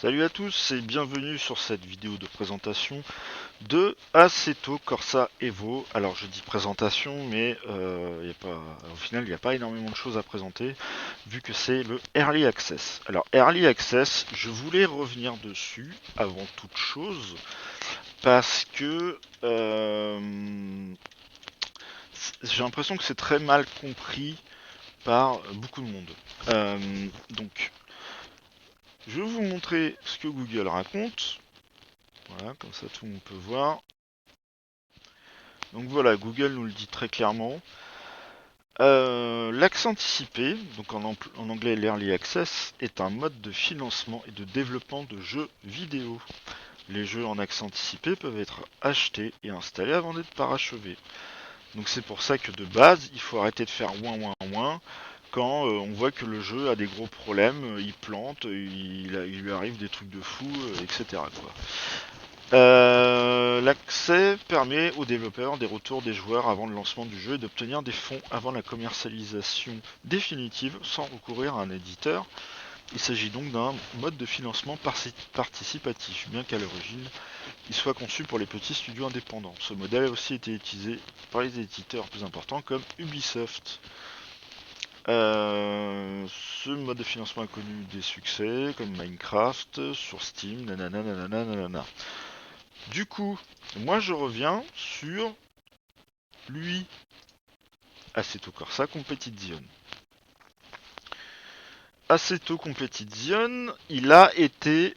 Salut à tous et bienvenue sur cette vidéo de présentation de Assetto Corsa Evo. Alors je dis présentation mais au final il n'y a pas énormément de choses à présenter vu que c'est le Early Access. Alors Early Access, je voulais revenir dessus avant toute chose parce que j'ai l'impression que c'est très mal compris par beaucoup de monde. Donc je vais vous montrer ce que Google raconte. Voilà, comme ça tout le monde peut voir. Donc voilà, Google nous le dit très clairement. L'accès anticipé, donc en anglais l'Early Access, est un mode de financement et de développement de jeux vidéo. Les jeux en accès anticipé peuvent être achetés et installés avant d'être parachevés. Donc c'est pour ça que de base, il faut arrêter de faire ouin ouin ouin quand on voit que le jeu a des gros problèmes, il plante, il lui arrive des trucs de fou, etc. quoi. L'accès permet aux développeurs des retours des joueurs avant le lancement du jeu et d'obtenir des fonds avant la commercialisation définitive sans recourir à un éditeur. Il s'agit donc d'un mode de financement participatif, bien qu'à l'origine il soit conçu pour les petits studios indépendants. Ce modèle a aussi été utilisé par les éditeurs plus importants comme Ubisoft. Ce mode de financement a connu des succès comme Minecraft sur Steam, nanana nanana nanana. Du coup, moi je reviens sur lui, Assetto Corsa Competizione. Assetto Competizione, il a été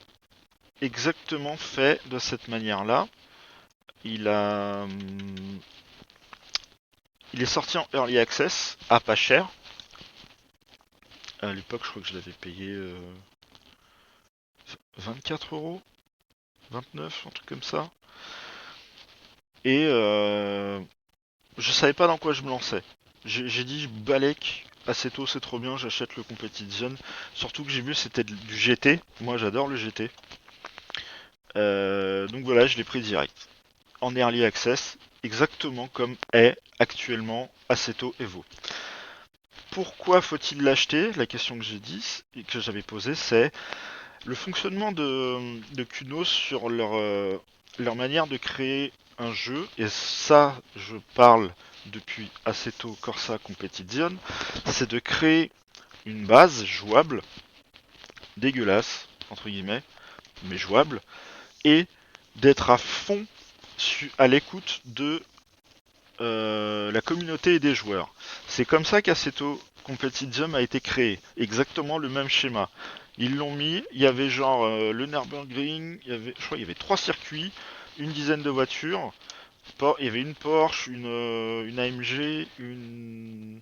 exactement fait de cette manière-là. Il a, il est sorti en early access à pas cher. À l'époque, je crois que je l'avais payé 24 euros, 29, un truc comme ça. Et je savais pas dans quoi je me lançais. J'ai dit Balek, Assetto c'est trop bien, j'achète le Competition. Surtout que j'ai vu c'était du GT. Moi j'adore le GT. Donc voilà, je l'ai pris direct. En early access, exactement comme est actuellement Assetto Evo. Pourquoi faut-il l'acheter? La question que j'ai dit et que j'avais posée, c'est le fonctionnement de Kunos sur leur manière de créer un jeu. Et ça, je parle depuis Assetto Corsa Competition, c'est de créer une base jouable, dégueulasse, entre guillemets, mais jouable, et d'être à fond à l'écoute de la communauté et des joueurs. C'est comme ça qu'Assetto Competition a été créé, exactement le même schéma. Ils l'ont mis, il y avait genre le Nürburgring, je crois qu'il y avait 3 circuits, une dizaine de voitures, il y avait une Porsche, une AMG, une...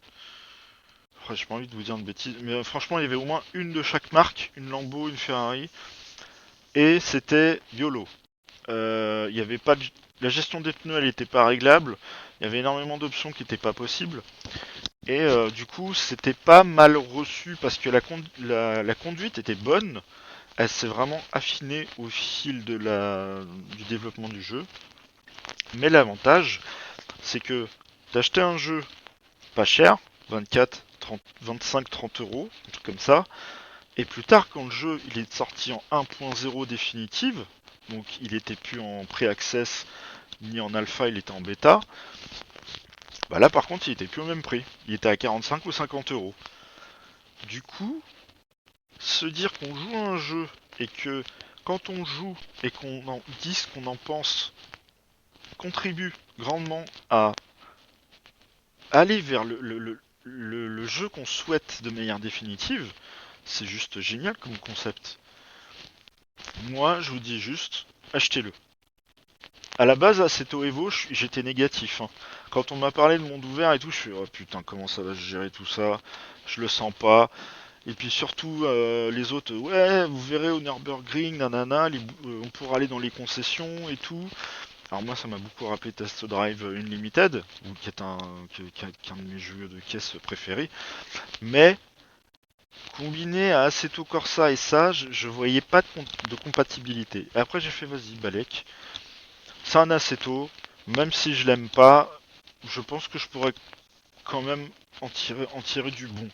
Après, j'ai pas envie de vous dire de bêtises, mais franchement, il y avait au moins une de chaque marque, une Lambo, une Ferrari, et c'était YOLO. Il y avait pas de... La gestion des pneus, elle était pas réglable. Il y avait énormément d'options qui n'étaient pas possibles. Et du coup, c'était pas mal reçu parce que la conduite était bonne. Elle s'est vraiment affinée au fil du développement du jeu. Mais l'avantage, c'est que d'acheter un jeu pas cher, 24, 30, 25, 30 euros, un truc comme ça, et plus tard, quand le jeu il est sorti en 1.0 définitive, donc il était plus en pré-access ni en alpha, il était en bêta, bah là par contre il était plus au même prix. Il était à 45 ou 50 euros. Du coup, se dire qu'on joue à un jeu et que quand on joue et qu'on en dit ce qu'on en pense, contribue grandement à aller vers le jeu qu'on souhaite de manière définitive, c'est juste génial comme concept. Moi, je vous dis juste, achetez-le. À la base, à cet Evo, j'étais négatif. Hein. Quand on m'a parlé de monde ouvert et tout, je suis oh putain, comment ça va se gérer tout ça? Je le sens pas. Et puis surtout, les autres, ouais, vous verrez au Nürburgring, nanana, on pourra aller dans les concessions et tout. Alors moi, ça m'a beaucoup rappelé Test Drive Unlimited, qui est un de mes jeux de caisse préférés. Mais combiné à Assetto Corsa et ça, je voyais pas de compatibilité. Et après, j'ai fait vas-y, Balek. C'est un Assetto, même si je l'aime pas, je pense que je pourrais quand même en tirer du bon.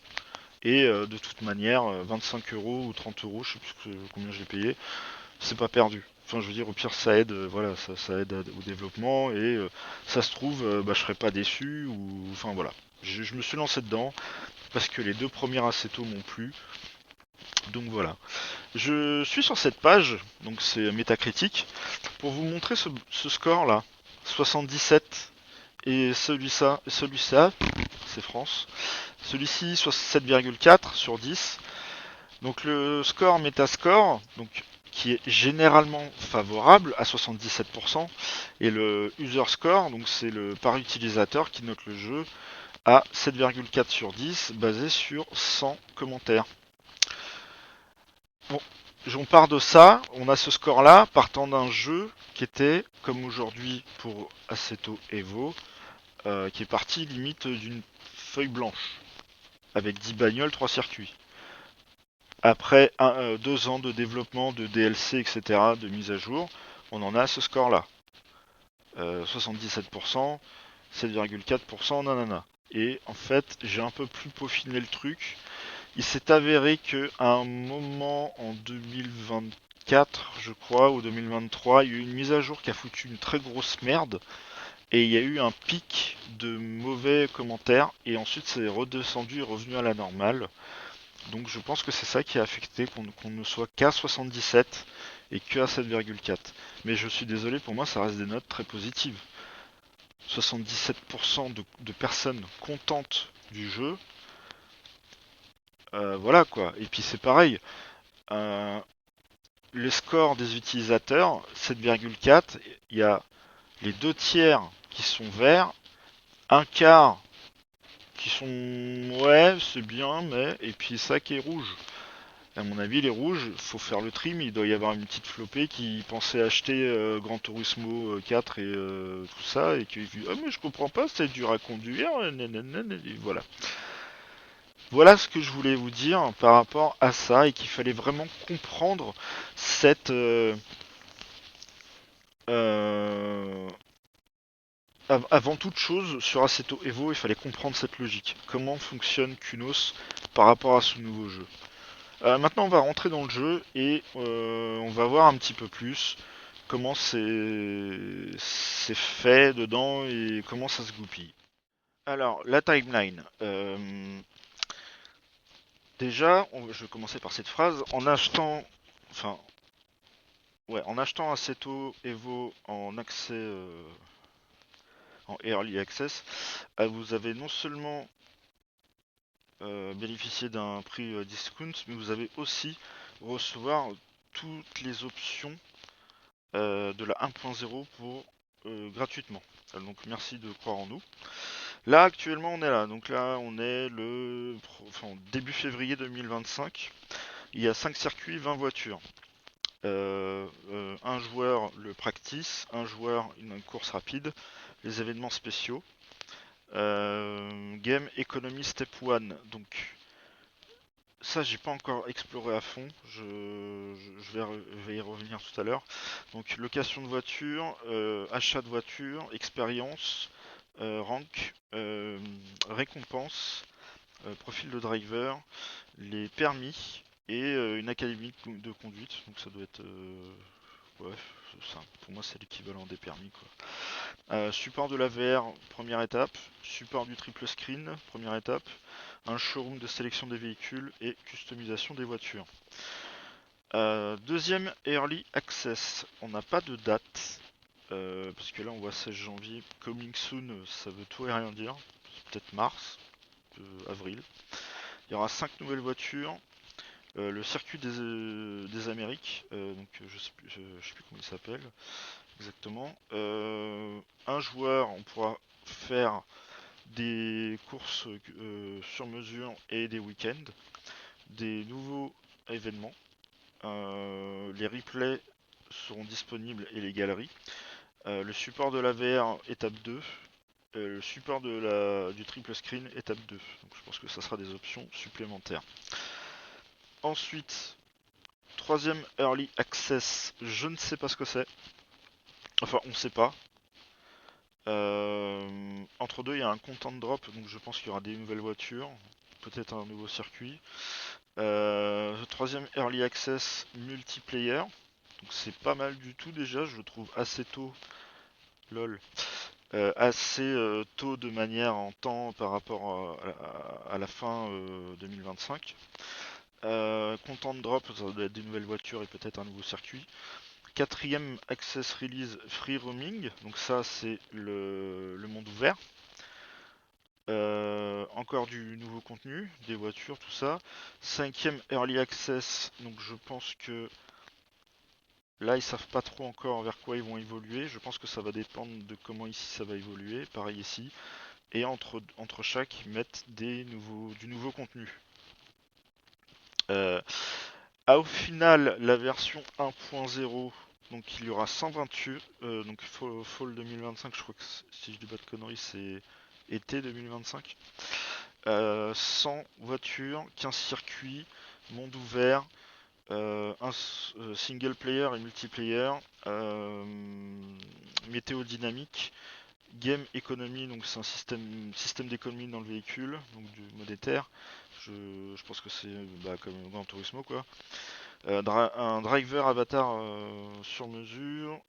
Et de toute manière, 25 euros ou 30 euros, je sais plus combien j'ai payé, c'est pas perdu. Enfin, je veux dire, au pire, ça aide, voilà, ça aide au développement et ça se trouve, bah, je serais pas déçu ou, enfin voilà. Je me suis lancé dedans parce que les deux premiers acétos m'ont plu, donc voilà. Je suis sur cette page, donc c'est Metacritic, pour vous montrer ce score là, 77, et celui-ci, c'est France. Celui-ci, 7,4 sur 10. Donc le score Metascore, donc qui est généralement favorable à 77%, et le user score, donc c'est le par utilisateur qui note le jeu à 7,4 sur 10, basé sur 100 commentaires. Bon, on part de ça, on a ce score-là, partant d'un jeu qui était, comme aujourd'hui pour Assetto Evo, qui est parti limite d'une feuille blanche, avec 10 bagnoles, 3 circuits. Après 2 ans de développement, de DLC, etc., de mise à jour, on en a ce score-là. 77%, 7,4%, nanana. Et en fait, j'ai un peu plus peaufiné le truc. Il s'est avéré que à un moment en 2024, je crois, ou 2023, il y a eu une mise à jour qui a foutu une très grosse merde. Et il y a eu un pic de mauvais commentaires. Et ensuite, c'est redescendu et revenu à la normale. Donc je pense que c'est ça qui a affecté qu'on ne soit qu'à 77 et que à 7,4. Mais je suis désolé, pour moi ça reste des notes très positives. 77% de personnes contentes du jeu, voilà quoi. Et puis c'est pareil, euh, le score des utilisateurs, 7,4, il y a les deux tiers qui sont verts, un quart qui sont ouais c'est bien, mais et puis ça qui est rouge. À mon avis, les rouges, faut faire le trim. Il doit y avoir une petite flopée qui pensait acheter Gran Turismo 4 et tout ça, et qui dit ah mais je comprends pas, c'est dur à conduire, nanana, et voilà. Voilà ce que je voulais vous dire par rapport à ça, et qu'il fallait vraiment comprendre cette euh, avant toute chose sur Assetto Evo, il fallait comprendre cette logique. Comment fonctionne Kunos par rapport à ce nouveau jeu. Maintenant, on va rentrer dans le jeu et on va voir un petit peu plus comment c'est fait dedans et comment ça se goupille. Alors, la timeline. Déjà, je vais commencer par cette phrase. En achetant, enfin, ouais, en achetant Assetto Evo en accès, en early access, vous avez non seulement bénéficié d'un prix discount, mais vous avez aussi recevoir toutes les options de la 1.0 pour gratuitement. Donc merci de croire en nous. Là actuellement on est là, donc là on est début février 2025. Il y a 5 circuits, 20 voitures. Un joueur le practice, un joueur une course rapide, les événements spéciaux. Game Economy Step 1, donc ça, j'ai pas encore exploré à fond. Je vais y revenir tout à l'heure. Donc, location de voiture, achat de voiture, expérience, rank, récompense, profil de driver, les permis et une académie de conduite. Donc, ça doit être. Ouais, ça, pour moi, c'est l'équivalent des permis, quoi. Support de la VR, première étape. Support du triple screen, première étape. Un showroom de sélection des véhicules et customisation des voitures. Deuxième Early Access, on n'a pas de date, parce que là on voit 16 janvier, coming soon, ça veut tout et rien dire, c'est peut-être mars, avril. Il y aura 5 nouvelles voitures, le circuit des Amériques, donc je sais plus comment il s'appelle exactement. Un joueur, on pourra faire des courses sur mesure et des week-ends, des nouveaux événements. Les replays seront disponibles et les galeries. Le support de la VR étape 2. Le support du triple screen étape 2. Donc je pense que ça sera des options supplémentaires. Ensuite, troisième early access, je ne sais pas ce que c'est. Enfin, on ne sait pas. Entre deux, il y a un content drop, donc je pense qu'il y aura des nouvelles voitures. peut-être un nouveau circuit. Troisième Early Access multiplayer. Donc c'est pas mal du tout déjà, je le trouve assez tôt. Lol. Assez tôt de manière en temps par rapport à la fin 2025. Content drop, ça doit être des nouvelles voitures et peut-être un nouveau circuit. Quatrième access release free roaming, donc ça c'est le monde ouvert. Encore du nouveau contenu, des voitures, tout ça. Cinquième early access, donc je pense que là ils savent pas trop encore vers quoi ils vont évoluer. Je pense que ça va dépendre de comment ici ça va évoluer, pareil ici. Et entre chaque, ils mettent du nouveau contenu. Au final, la version 1.0, donc il y aura 128, donc Fall 2025, je crois que si je dis pas de conneries, c'est été 2025. 100 voitures, 15 circuits, monde ouvert, single player et multiplayer, météo dynamique, game economy, donc c'est un système d'économie dans le véhicule, donc du monétaire. Je pense que c'est comme Gran Turismo quoi. Un driver avatar sur mesure,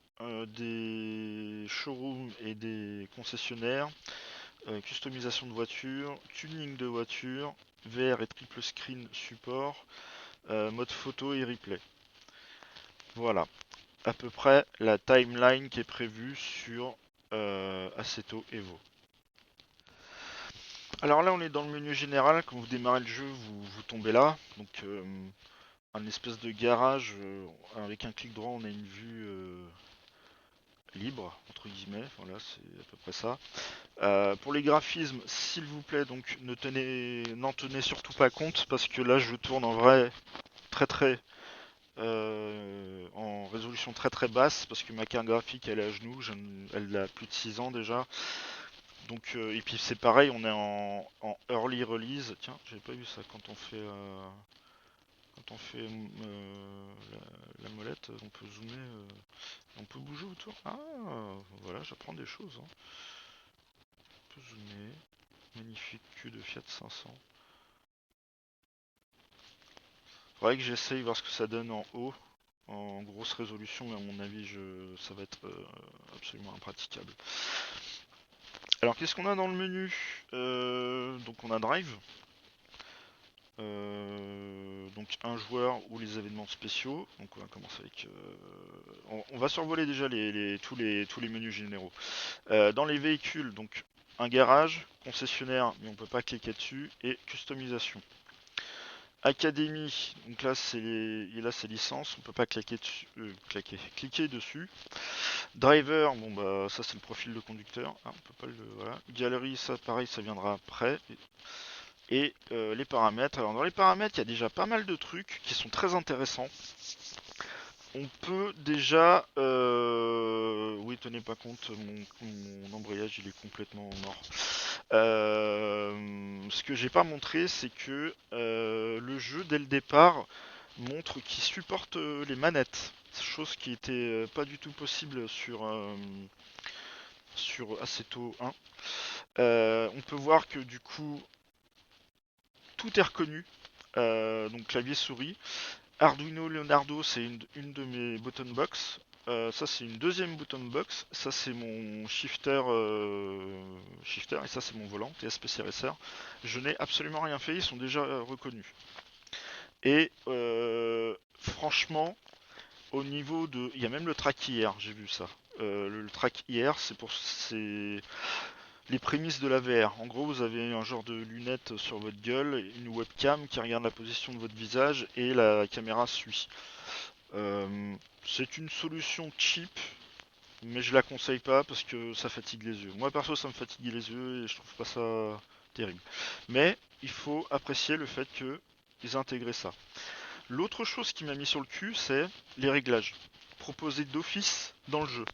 des showrooms et des concessionnaires, customisation de voitures, tuning de voitures, VR et triple screen support, mode photo et replay. Voilà, à peu près la timeline qui est prévue sur Assetto Evo. Alors là on est dans le menu général, quand vous démarrez le jeu vous tombez là, donc un espèce de garage avec un clic droit on a une vue libre entre guillemets, voilà c'est à peu près ça. Pour les graphismes s'il vous plaît donc n'en tenez surtout pas compte parce que là je tourne en vrai très en résolution très basse parce que ma carte graphique elle est à genoux, elle a plus de 6 ans déjà. Donc et puis c'est pareil, on est en early release. Tiens, j'avais pas vu ça quand on fait la molette, on peut zoomer, on peut bouger autour. Ah, voilà, j'apprends des choses. Hein. On peut zoomer. Magnifique cul de Fiat 500. Faudrait que j'essaye voir ce que ça donne en haut, en grosse résolution, mais à mon avis, ça va être absolument impraticable. Alors, qu'est-ce qu'on a dans le menu Donc, on a Drive. Donc un joueur ou les événements spéciaux. Donc on va commencer avec. On va survoler déjà tous les menus généraux. Dans les véhicules, donc un garage, concessionnaire, mais on peut pas cliquer dessus, et customisation. Académie, donc là c'est licences, on peut pas cliquer dessus. Driver, bon bah ça c'est le profil de conducteur, on peut pas le voilà. Galerie, ça pareil, ça viendra après. Et les paramètres. Alors dans les paramètres, il y a déjà pas mal de trucs qui sont très intéressants. On peut déjà... Oui, tenez pas compte, mon embrayage il est complètement mort. Ce que j'ai pas montré, c'est que le jeu dès le départ montre qu'il supporte les manettes. Chose qui était pas du tout possible sur Assetto 1. On peut voir que du coup tout est reconnu. Donc clavier souris. Arduino Leonardo, c'est une de mes button box. Ça c'est une deuxième button box. Ça c'est mon shifter et ça c'est mon volant TSP CRSR. Je n'ai absolument rien fait, ils sont déjà reconnus. Et franchement, au niveau de, il y a même le track IR, j'ai vu ça. Le track IR, c'est les prémices de la VR. En gros, vous avez un genre de lunettes sur votre gueule, une webcam qui regarde la position de votre visage et la caméra suit. C'est une solution cheap, mais je la conseille pas parce que ça fatigue les yeux. Moi perso, ça me fatigue les yeux et je trouve pas ça terrible. Mais il faut apprécier le fait qu'ils aient intégré ça. L'autre chose qui m'a mis sur le cul, c'est les réglages proposés d'office dans le jeu.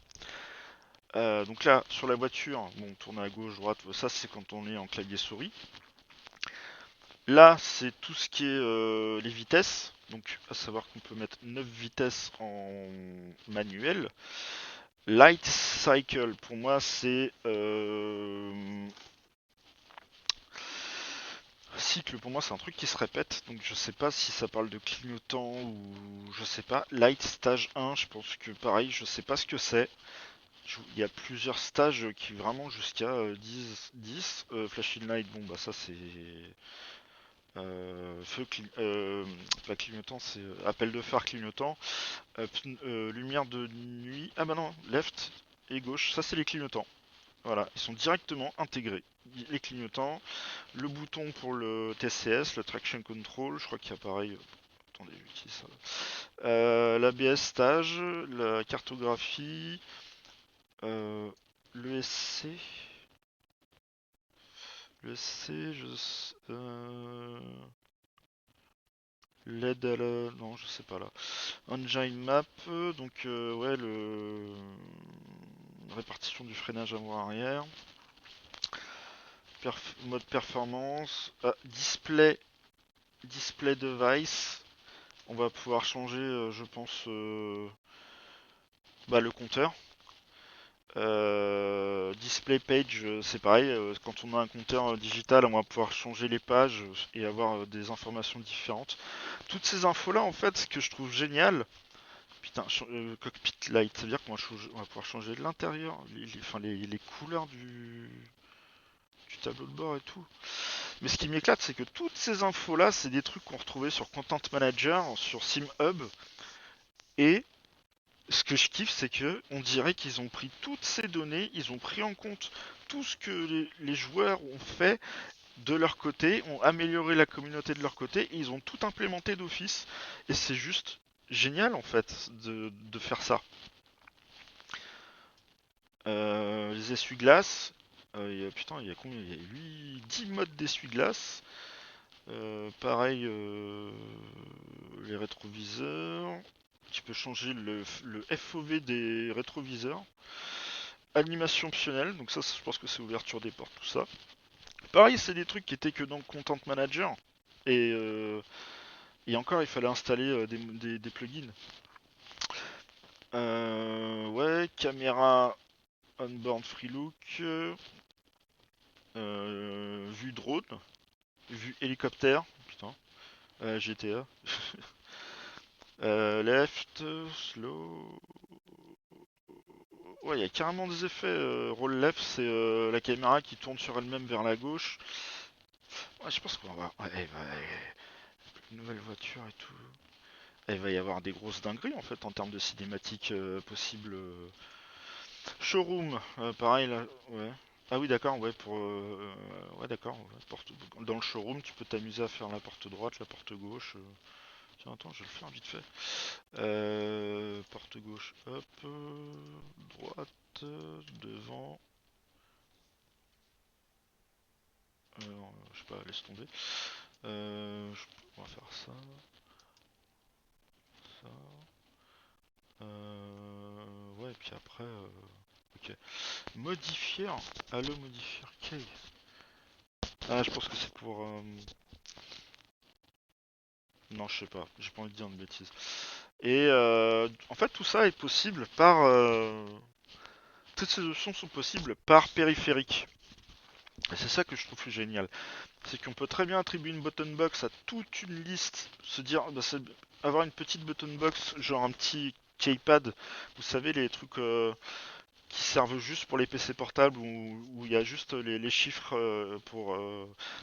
Donc là, sur la voiture, bon, tourner à gauche, droite, ça c'est quand on est en clavier souris. Là, c'est tout ce qui est les vitesses. Donc, à savoir qu'on peut mettre 9 vitesses en manuel. Light Cycle, pour moi, c'est cycle, pour moi, c'est un truc qui se répète. Donc je sais pas si ça parle de clignotant ou je sais pas. Light stage 1, je pense que pareil, je sais pas ce que c'est. Il y a plusieurs stages qui vraiment jusqu'à 10. Flashing light, bon bah ça c'est pas clignotant, c'est appel de phare clignotant. Lumière de nuit. Ah bah non, left et gauche, ça c'est les clignotants. Voilà, ils sont directement intégrés. Les clignotants, le bouton pour le TCS, le traction control, je crois qu'il y a pareil. Attendez, j'utilise ça. L'ABS stage, la cartographie, le SC. Le SC, l'aide à la. Non, je sais pas là. Engine map, donc ouais, le. Répartition du freinage avant-arrière. Mode performance. Display device. On va pouvoir changer, je pense, le compteur. Display page, c'est pareil. Quand on a un compteur digital, on va pouvoir changer les pages et avoir des informations différentes. Toutes ces infos-là, en fait, ce que je trouve génial. Putain, cockpit light, ça veut dire qu'on va pouvoir changer l'intérieur, les couleurs du tableau de bord et tout. Mais ce qui m'éclate, c'est que toutes ces infos-là, c'est des trucs qu'on retrouvait sur Content Manager, sur SimHub. Et ce que je kiffe, c'est que on dirait qu'ils ont pris toutes ces données, ils ont pris en compte tout ce que les joueurs ont fait de leur côté, ont amélioré la communauté de leur côté, et ils ont tout implémenté d'office. Et c'est juste génial en fait de faire ça. Les essuie-glaces, putain, il y a combien? Il y a 10 modes d'essuie-glaces. Pareil, les rétroviseurs. Tu peux changer le FOV des rétroviseurs. Animation optionnelle, donc ça je pense que c'est ouverture des portes, tout ça. Pareil, c'est des trucs qui étaient que dans Content Manager. Et, euh, et encore, il fallait installer des plugins. Ouais, caméra on-board free look. Vue drone. Vue hélicoptère. Putain. GTA. Left, slow. Ouais, il y a carrément des effets. Roll left, c'est la caméra qui tourne sur elle-même vers la gauche. Ouais, je pense qu'on va. Ouais, une nouvelle voiture et tout. Il va y avoir des grosses dingueries en fait en termes de cinématiques possibles. Showroom, pareil là. Ouais. Ah oui, d'accord, ouais, ouais, d'accord. Ouais, dans le showroom, tu peux t'amuser à faire la porte droite, la porte gauche. Tiens, attends, je vais le faire vite fait. Porte gauche, hop, droite, devant. Je sais pas, laisse tomber. On va faire ça, ça. Ouais, et puis après, ok. Modifier. Allo modifier. Ok. Ah, je pense que c'est pour. Non, je sais pas. J'ai pas envie de dire de bêtises. Et en fait, tout ça est possible par. Toutes ces options sont possibles par périphérique. Et c'est ça que je trouve génial. C'est qu'on peut très bien attribuer une button box à toute une liste, se dire, bah, avoir une petite button box, genre un petit keypad, vous savez, les trucs qui servent juste pour les PC portables où il y a juste les chiffres pour.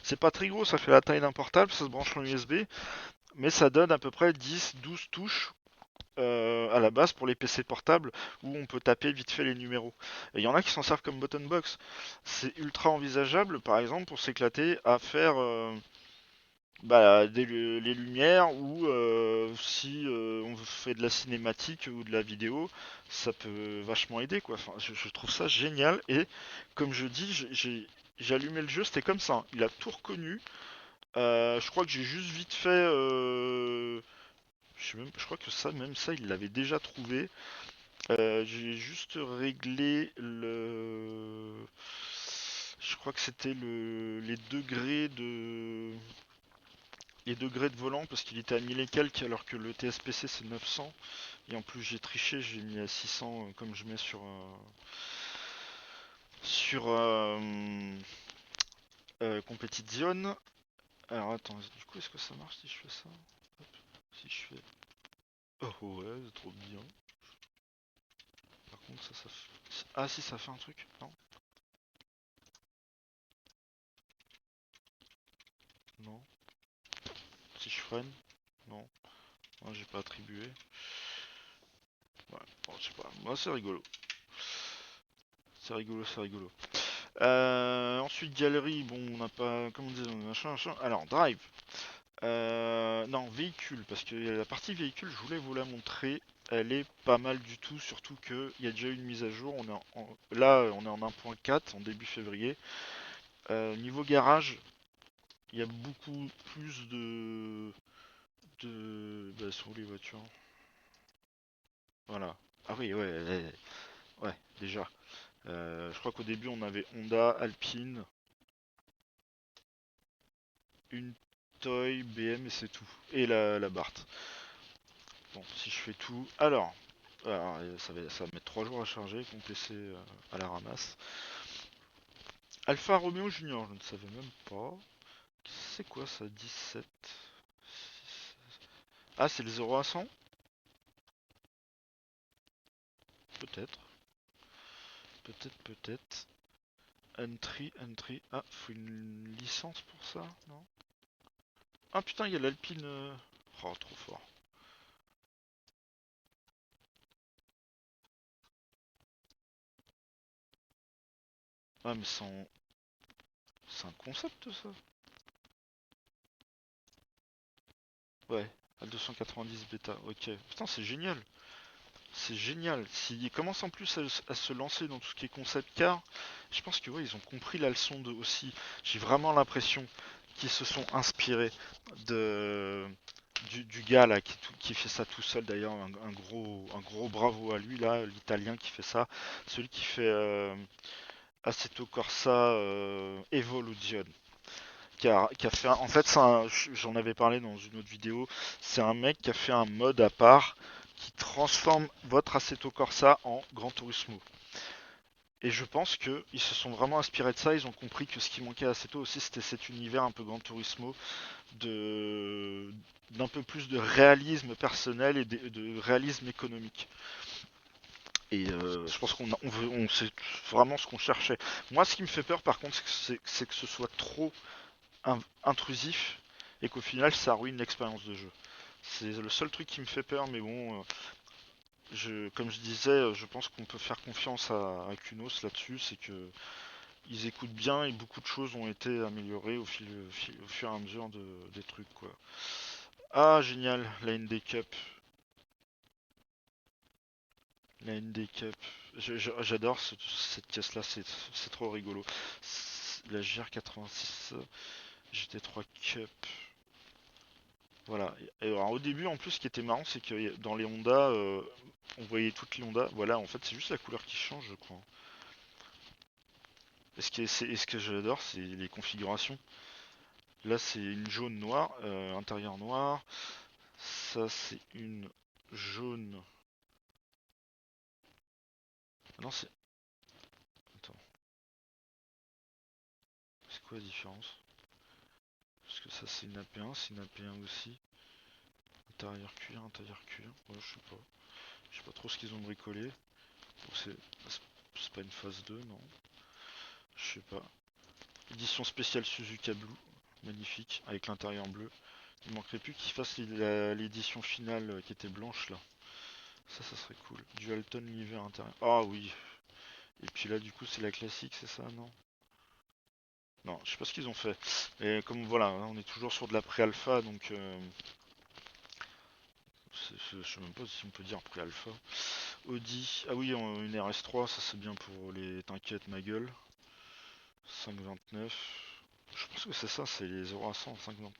C'est pas très gros, ça fait la taille d'un portable, ça se branche en USB, mais ça donne à peu près 10-12 touches à la base pour les PC portables où on peut taper vite fait les numéros. Et il y en a qui s'en servent comme button box. C'est ultra envisageable, par exemple, pour s'éclater à faire les lumières ou si on fait de la cinématique ou de la vidéo, ça peut vachement aider quoi. Enfin, je trouve ça génial et comme je dis, j'ai allumé le jeu, c'était comme ça, hein. Il a tout reconnu. Je crois que j'ai juste vite fait. Je crois que même ça, il l'avait déjà trouvé. J'ai juste réglé le. Je crois que c'était les degrés de volant parce qu'il était à 1000 et quelques alors que le TSPC c'est 900 et en plus j'ai triché, j'ai mis à 600 comme je mets sur Competition. Alors attends, du coup est-ce que ça marche si je fais ça? Hop. Si je fais... Oh ouais, c'est trop bien. Par contre ça fait... Ah si, ça fait un truc, non? Non. Si je freine? Non. Non, j'ai pas attribué. Ouais, bon, je sais pas. Moi c'est rigolo. C'est rigolo, c'est rigolo. Ensuite, galerie, bon, on n'a pas. Comment dire, machin, machin. Alors, drive. Non, véhicule, parce que la partie véhicule, je voulais vous la montrer. Elle est pas mal du tout, surtout qu'il y a déjà eu une mise à jour. Là, on est en 1.4, en début février. Niveau garage, il y a beaucoup plus Bah, sont où les voitures? Voilà. Ah oui, ouais, ouais, ouais, déjà. Je crois qu'au début, on avait Honda, Alpine, une Toy, BM et c'est tout. Et la Bart. Bon, si je fais tout. Alors, ça va mettre 3 jours à charger, avec mon PC à la ramasse. Alfa Romeo Junior, je ne savais même pas. C'est quoi ça, 17? Ah, c'est le 0 à 100? Peut-être. Peut-être, peut-être. Entry, entry. Ah, faut une licence pour ça, non? Ah putain, il y a l'Alpine. Oh, trop fort. Ah, mais c'est un concept ça. Ouais, à 290 bêta, ok. Putain, c'est génial. C'est génial. S'ils commencent en plus à se lancer dans tout ce qui est concept car, je pense que ouais, ils ont compris la leçon de aussi. J'ai vraiment l'impression qu'ils se sont inspirés de du gars là qui fait ça tout seul d'ailleurs, un gros bravo à lui là, l'italien qui fait ça, celui qui fait Assetto Corsa Evolution. Qui a fait en fait j'en avais parlé dans une autre vidéo, c'est un mec qui a fait un mode à part qui transforme votre Assetto Corsa en Gran Turismo. Et je pense que ils se sont vraiment inspirés de ça, ils ont compris que ce qui manquait à Assetto aussi c'était cet univers un peu Gran Turismo de d'un peu plus de réalisme personnel et de réalisme économique. Et je pense on sait vraiment ce qu'on cherchait. Moi, ce qui me fait peur, par contre, c'est que ce soit trop intrusif et qu'au final ça ruine l'expérience de jeu. C'est le seul truc qui me fait peur, mais bon, comme je disais, je pense qu'on peut faire confiance à Kunos là-dessus, c'est que ils écoutent bien et beaucoup de choses ont été améliorées au fur et à mesure des trucs quoi. Ah génial, la ND Cup, la ND Cup. J'adore cette caisse là, c'est trop rigolo. La GR86, GT3 Cup. Voilà. Et alors, au début, en plus, ce qui était marrant, c'est que dans les Honda, on voyait toutes les Honda. Voilà, en fait, c'est juste la couleur qui change, je crois. Et ce que j'adore, c'est les configurations. Là, c'est une jaune noire, intérieur noir. Ça, c'est une jaune. Ah non, c'est. Attends, c'est quoi la différence? Parce que ça, c'est une AP1, c'est une AP1 aussi. Intérieur cuir. Ouais, je sais pas. Je sais pas trop ce qu'ils ont bricolé. Bon, c'est pas une phase 2, non. Je sais pas. Édition spéciale Suzuka Blue, magnifique, avec l'intérieur bleu. Il manquerait plus qu'ils fassent l'édition finale qui était blanche là. Ça serait cool. Dualton l'hiver intérieur. Ah oui. Et puis là, du coup, c'est la classique, c'est ça, non? Non, je sais pas ce qu'ils ont fait. Et comme voilà, hein, on est toujours sur de la pré-alpha, donc je sais même pas si on peut dire pré-alpha. Audi, ah oui, une RS3, ça c'est bien pour les. T'inquiète, ma gueule. 5,29. Je pense que c'est ça, c'est les 0 à 100, 5,29.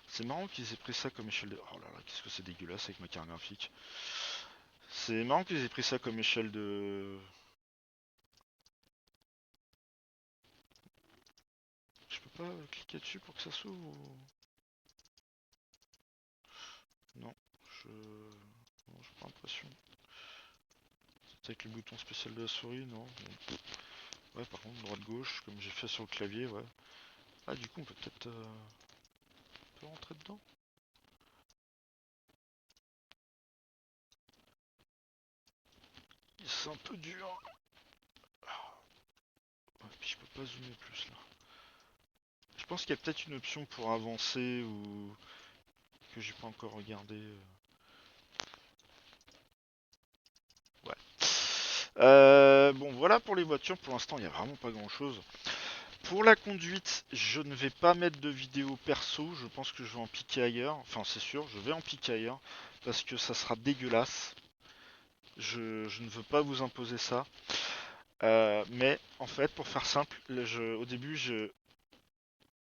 C'est marrant qu'ils aient pris ça comme échelle de... Oh là là, qu'est-ce que c'est dégueulasse avec ma carte graphique. C'est marrant qu'ils aient pris ça comme échelle de... Je peux pas cliquer dessus pour que ça s'ouvre Non, je... Non, j'ai pas l'impression. C'est avec le bouton spécial de la souris, non bon. Ouais, par contre, droite-gauche, comme j'ai fait sur le clavier, ouais. Ah, du coup, on peut peut-être... peut rentrer dedans? C'est un peu dur. Ouais, puis je peux pas zoomer plus là. Je pense qu'il y a peut-être une option pour avancer ou que j'ai pas encore regardé. Ouais. Bon, voilà pour les voitures. Pour l'instant, il n'y a vraiment pas grand-chose. Pour la conduite, je ne vais pas mettre de vidéo perso. Je pense que je vais en piquer ailleurs. Enfin, c'est sûr, je vais en piquer ailleurs parce que ça sera dégueulasse. Je ne veux pas vous imposer ça. Mais en fait, pour faire simple, au début, je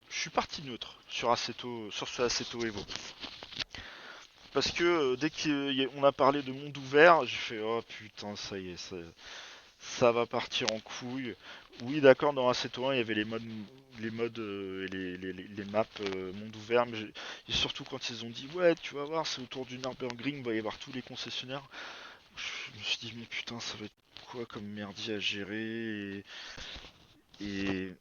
suis parti neutre sur sur ce Assetto Evo. Parce que dès qu'on a parlé de monde ouvert, j'ai fait oh putain, ça y est, ça va partir en couille. Oui, d'accord, dans Assetto 1, il y avait les modes et les maps monde ouvert, mais et surtout quand ils ont dit ouais, tu vas voir, c'est autour du Nürburgring, il va y avoir tous les concessionnaires. Je me suis dit mais putain, ça va être quoi comme merdier à gérer et,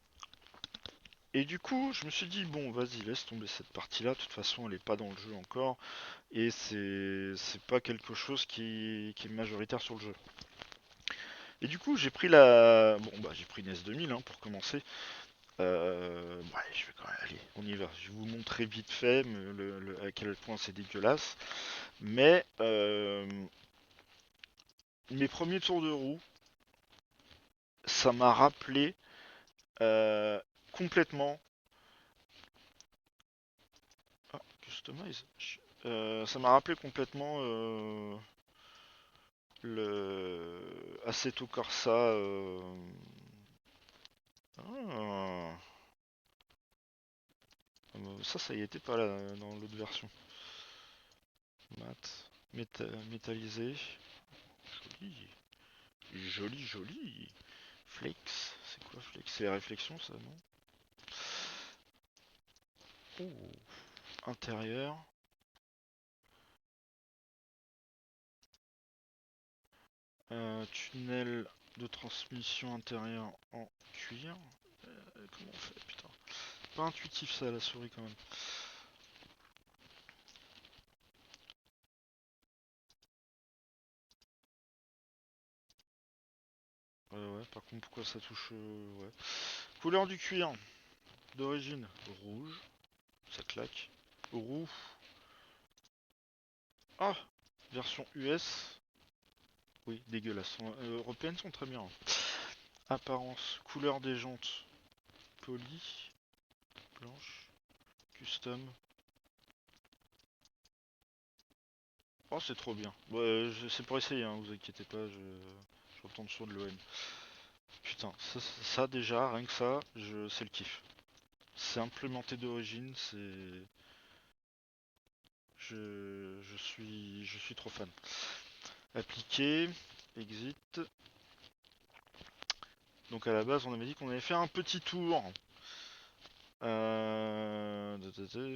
et du coup, je me suis dit bon, vas-y, laisse tomber cette partie-là. De toute façon, elle est pas dans le jeu encore. Et c'est pas quelque chose qui est majoritaire sur le jeu. Et du coup, j'ai pris j'ai pris une S2000 hein, pour commencer. Ouais, je vais quand même, allez, on y va. Je vais vous montrer vite fait à quel point c'est dégueulasse. Mais mes premiers tours de roue, ça m'a rappelé euh, complètement. Ah, customize. Ça m'a rappelé complètement le Assetto Corsa. Ah. Ça y était pas là dans l'autre version. Mat, métallisé. Joli. Joli, joli. Flex. C'est quoi Flex? C'est la réflexion ça, non? Oh. Intérieur. Tunnel de transmission intérieur en cuir. Comment on fait? Putain. Pas intuitif ça, la souris quand même. Ouais, par contre, pourquoi ça touche. Ouais. Couleur du cuir. D'origine rouge. Ça claque. Roux. Ah! Version US. Oui, dégueulasse. Européennes sont très bien, hein. Apparence, couleur des jantes, poli, blanche, custom. Oh, c'est trop bien. Ouais, c'est pour essayer, hein, vous inquiétez pas, je retourne sur de l'OM. Putain, ça, déjà, rien que ça, c'est le kiff. C'est implémenté d'origine, je suis trop fan. Appliquer, exit. Donc à la base, on avait dit qu'on allait faire un petit tour.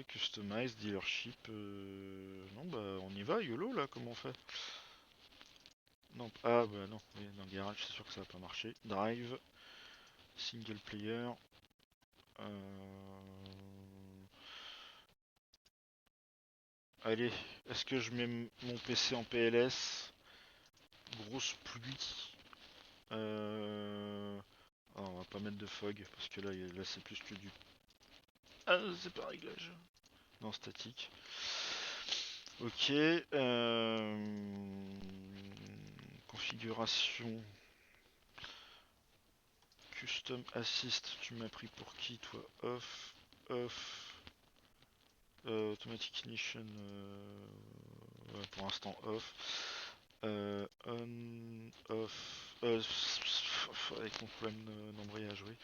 Customize, dealership. Non, bah on y va, YOLO là, comment on fait? Non, ah bah non, oui, dans le garage, c'est sûr que ça va pas marcher. Drive, single player. Euh... Allez, est-ce que je mets mon PC en PLS? Grosse pluie. Ah, on va pas mettre de fog parce que là c'est plus que du. Ah, c'est pas réglage. Non, statique. Ok. Configuration. Custom assist. Tu m'as pris pour qui toi? Off. Off. Automatic ignition. Ouais, pour l'instant off. On. Off. Avec mon problème d'embrayage, oui.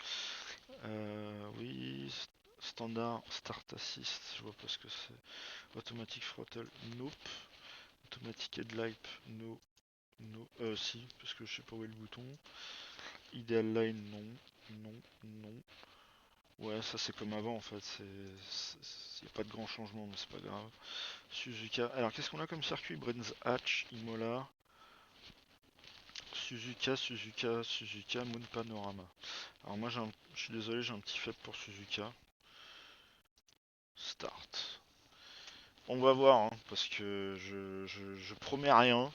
Oui. Standard start assist. Je vois pas ce que c'est. Automatic throttle. Nope. Automatic headlight. No. No. Si, parce que je sais pas où est le bouton. Ideal line, non. Non. Non. Ouais, ça c'est comme avant en fait. Y a pas de grand changement, mais c'est pas grave. Suzuka. Alors qu'est-ce qu'on a comme circuit? Brands Hatch, Imola. Suzuka, Suzuka, Suzuka, Moon Panorama. Alors moi je suis désolé, j'ai un petit faible pour Suzuka. Start. On va voir, hein, parce que je promets rien.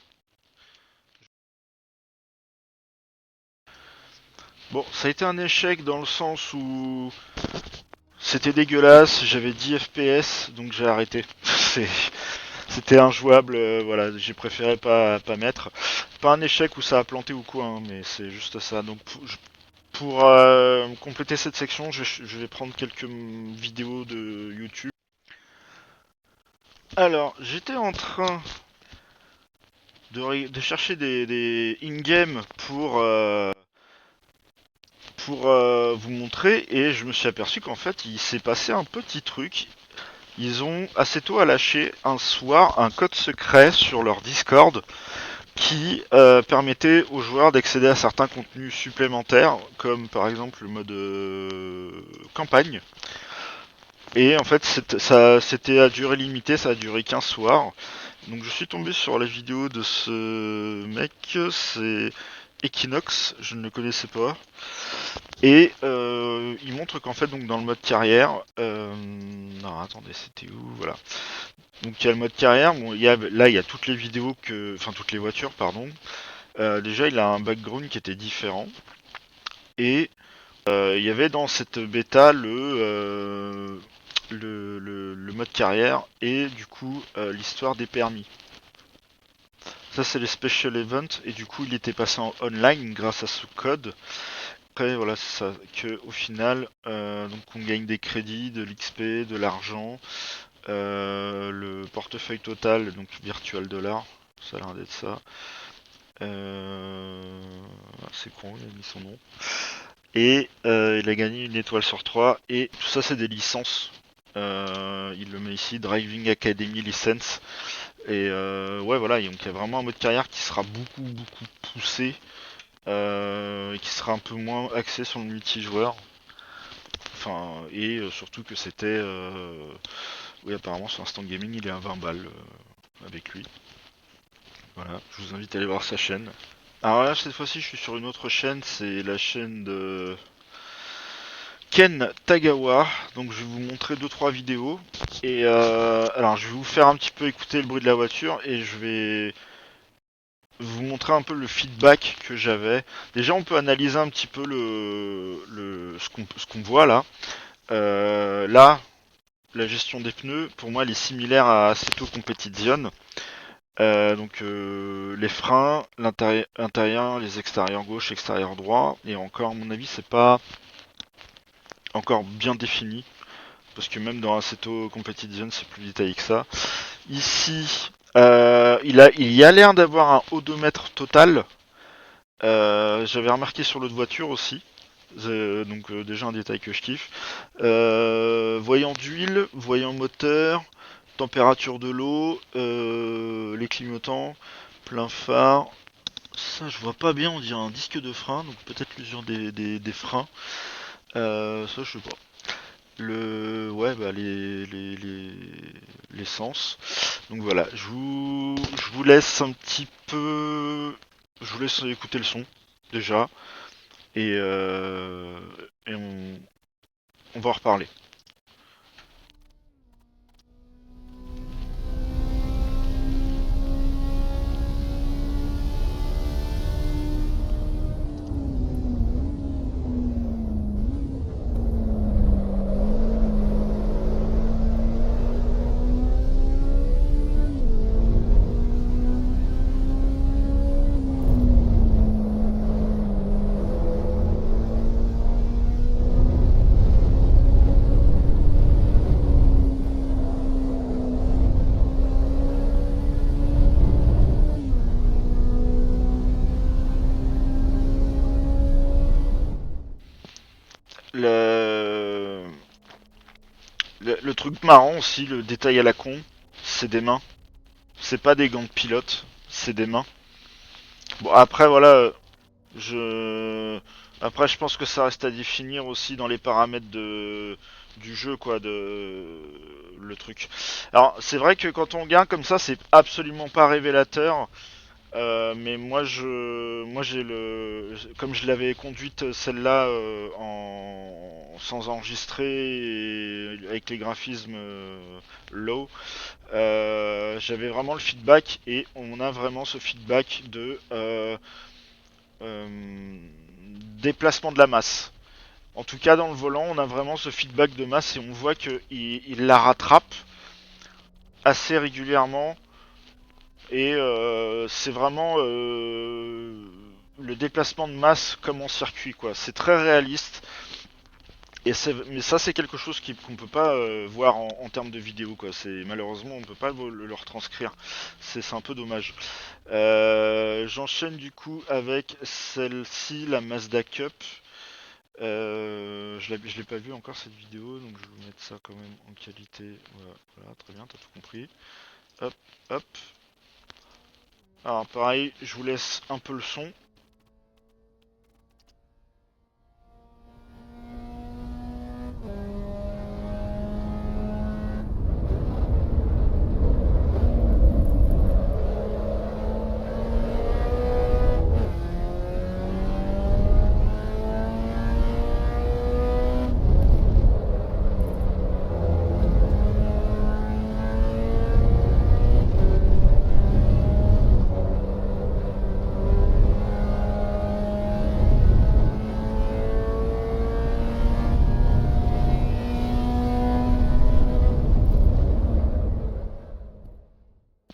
Bon, ça a été un échec dans le sens où c'était dégueulasse, j'avais 10 FPS, donc j'ai arrêté. C'était injouable, voilà, j'ai préféré pas mettre. Pas un échec où ça a planté ou quoi, hein, mais c'est juste ça. Donc pour compléter cette section, je vais prendre quelques vidéos de YouTube. Alors, j'étais en train de chercher des in-game pour vous montrer, et je me suis aperçu qu'en fait il s'est passé un petit truc. Ils ont assez tôt lâché un soir un code secret sur leur Discord qui permettait aux joueurs d'accéder à certains contenus supplémentaires, comme par exemple le mode campagne. Et en fait, c'était à durée limitée, ça a duré 15 soirs. Donc je suis tombé sur la vidéo de ce mec, c'est Equinox, je ne le connaissais pas. Et il montre qu'en fait, donc dans le mode carrière, non attendez, c'était où? Voilà. Donc il y a le mode carrière, bon, là il y a toutes les vidéos enfin toutes les voitures, pardon. Déjà il a un background qui était différent. Et il y avait dans cette bêta le mode carrière et du coup l'histoire des permis. Ça c'est les special events et du coup il était passé en online grâce à ce code. Après voilà c'est ça que au final donc on gagne des crédits, de l'XP, de l'argent, le portefeuille total donc virtual dollar, ça a l'air d'être ça. C'est con il a mis son nom. Et il a gagné une étoile sur 3 et tout ça c'est des licences. Il le met ici, Driving Academy License. Et ouais voilà, donc il y a vraiment un mode carrière qui sera beaucoup poussé et qui sera un peu moins axé sur le multijoueur. Enfin, et surtout que c'était... oui apparemment sur Instant Gaming il est à 20 balles avec lui. Voilà, je vous invite à aller voir sa chaîne. Alors là cette fois-ci je suis sur une autre chaîne, c'est la chaîne de Ken Tagawa. Donc je vais vous montrer deux trois vidéos. Et alors je vais vous faire un petit peu écouter le bruit de la voiture et je vais vous montrer un peu le feedback que j'avais. Déjà on peut analyser un petit peu ce qu'on voit là. Là, la gestion des pneus, pour moi elle est similaire à Assetto Competizione. Donc les freins, l'intérieur, les extérieurs gauche, extérieur droit, et encore à mon avis c'est pas encore bien défini. Parce que même dans Assetto Competition, c'est plus détaillé que ça. Ici, il y a l'air d'avoir un odomètre total. J'avais remarqué sur l'autre voiture aussi. Donc déjà un détail que je kiffe. Voyant d'huile, voyant moteur, température de l'eau, les clignotants, plein phare. Ça je vois pas bien, on dirait un disque de frein, donc peut-être l'usure des freins. Ça je sais pas. Ouais, bah l'essence. Donc voilà, je vous laisse un petit peu, je vous laisse écouter le son déjà, et, et on va en reparler. Le, le truc marrant aussi, le détail à la con, c'est des mains. C'est pas des gants de pilote, c'est des mains. Bon après voilà, Je après je pense que ça reste à définir aussi dans les paramètres du jeu quoi de le truc. Alors c'est vrai que quand on regarde comme ça c'est absolument pas révélateur Mais moi j'ai comme je l'avais conduite celle-là sans enregistrer et avec les graphismes low, j'avais vraiment le feedback et on a vraiment ce feedback de déplacement de la masse. En tout cas dans le volant, on a vraiment ce feedback de masse et on voit que il la rattrape assez régulièrement. Et c'est vraiment le déplacement de masse comme en circuit, quoi. C'est très réaliste. Mais ça, c'est quelque chose qu'on peut pas voir en termes de vidéo, quoi. Malheureusement, on peut pas le retranscrire. C'est un peu dommage. J'enchaîne du coup avec celle-ci, la Mazda Cup. Je l'ai pas vu encore cette vidéo, donc je vais vous mettre ça quand même en qualité. Voilà, voilà, très bien, t'as tout compris. Hop, hop. Alors pareil, je vous laisse un peu le son.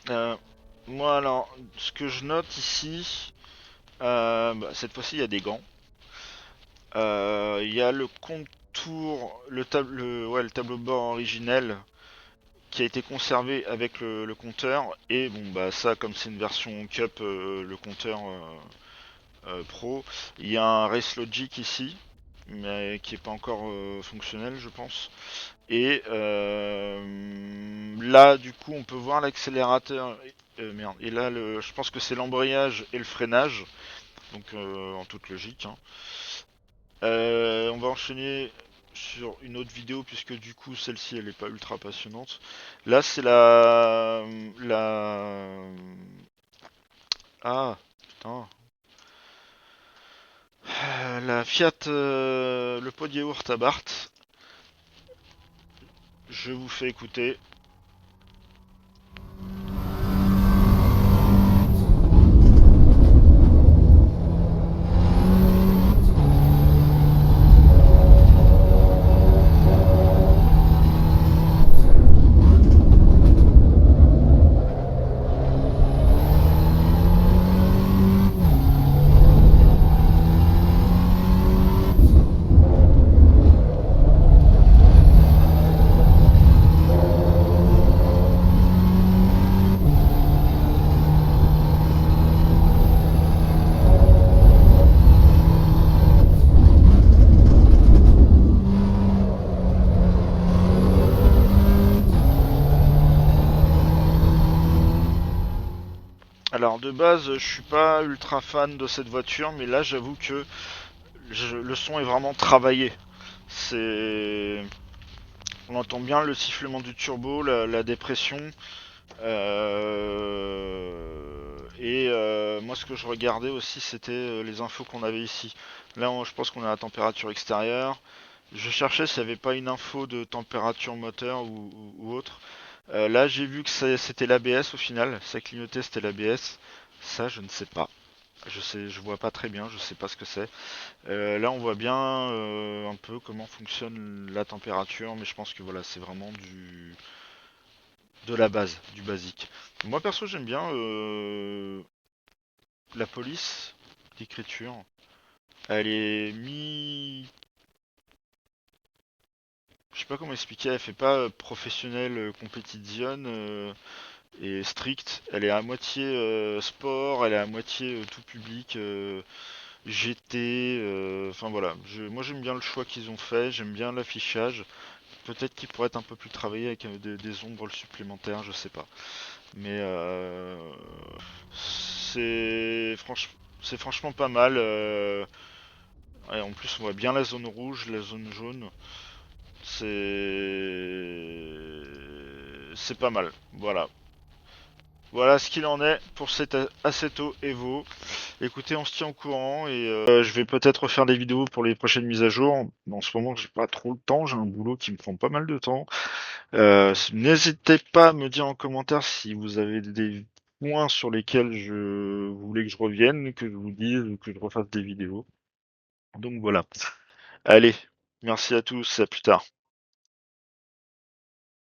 Euh, Moi alors, ce que je note ici, cette fois-ci il y a des gants. Il y a le contour, ouais, le tableau de bord originel qui a été conservé avec le compteur. Et bon bah ça comme c'est une version Cup, le compteur Pro, il y a un Race Logic ici, mais qui est pas encore fonctionnel je pense. Et là, du coup, on peut voir l'accélérateur. Merde. Et là, je pense que c'est l'embrayage et le freinage. Donc, en toute logique, hein. On va enchaîner sur une autre vidéo puisque du coup, celle-ci, elle est pas ultra passionnante. Là, c'est ah, putain. La Fiat, le pot de yaourt à Barthes. Je vous fais écouter. Alors de base, je suis pas ultra fan de cette voiture, mais là j'avoue que le son est vraiment travaillé. C'est, on entend bien le sifflement du turbo, la dépression. Moi, ce que je regardais aussi, c'était les infos qu'on avait ici. Là, je pense qu'on a la température extérieure. Je cherchais s'il n'y avait pas une info de température moteur ou autre. Là, j'ai vu que c'était l'ABS au final. Ça clignotait, c'était l'ABS. Ça, je ne sais pas. Je vois pas très bien, je sais pas ce que c'est. Là, on voit bien un peu comment fonctionne la température, mais je pense que voilà, c'est vraiment de la base, du basique. Moi, perso, j'aime bien la police d'écriture. Elle est je sais pas comment expliquer, elle fait pas professionnelle compétition et stricte. Elle est à moitié sport, elle est à moitié tout public. GT, enfin voilà, moi j'aime bien le choix qu'ils ont fait, j'aime bien l'affichage. Peut-être qu'il pourrait être un peu plus travaillé avec des ombres supplémentaires, je sais pas. Mais c'est franchement pas mal. Ouais, en plus, on voit bien la zone rouge, la zone jaune. C'est pas mal. Voilà. Voilà ce qu'il en est pour cet Assetto Evo. Écoutez, on se tient au courant et je vais peut-être refaire des vidéos pour les prochaines mises à jour. En ce moment, j'ai pas trop le temps, j'ai un boulot qui me prend pas mal de temps. N'hésitez pas à me dire en commentaire si vous avez des points sur lesquels je voulais que je revienne, que je vous dise, ou que je refasse des vidéos. Donc voilà. Allez, merci à tous, à plus tard.